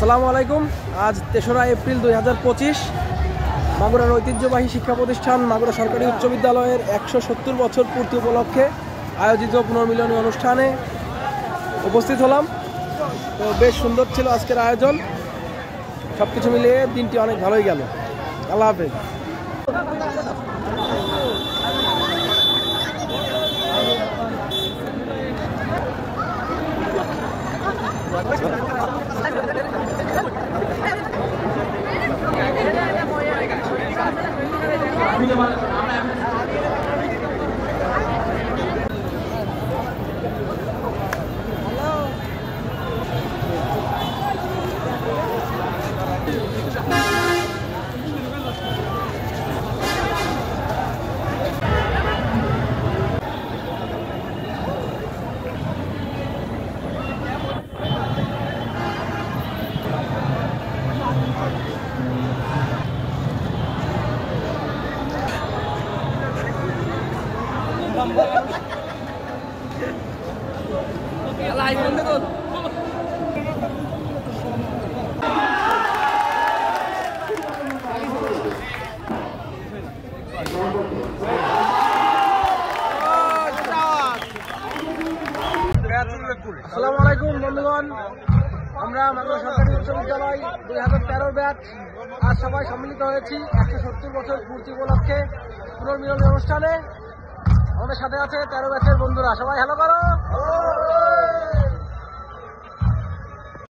আসসালামু আলাইকুম। আজ ৩রা এপ্রিল ২০২৫ মাগুরার ঐতিহ্যবাহী শিক্ষা প্রতিষ্ঠান মাগুরা সরকারি উচ্চ বিদ্যালয়ের ১৭০ বছর পূর্তি উপলক্ষে আয়োজিত পুনর্মিলনী অনুষ্ঠানে উপস্থিত হলাম। তো বেশ সুন্দর ছিল আজকের আয়োজন। সব কিছু মিলিয়ে দিনটি অনেক ভালোই গেল। আল্লাহ হাফেজ। আসসালামু আলাইকুম বন্ধুগণ, আমরা মাগুরা সরকারি উচ্চ বিদ্যালয় ২০১৩ ব্যাচ আজ সবাই সম্মিলিত হয়েছি ১৭০ বছর পূর্তি উপলক্ষে পুনর্মিলনী অনুষ্ঠানে। আমাদের সাথে আছে ১৩ ব্যাচের বন্ধুরা। সবাই হ্যালো করো।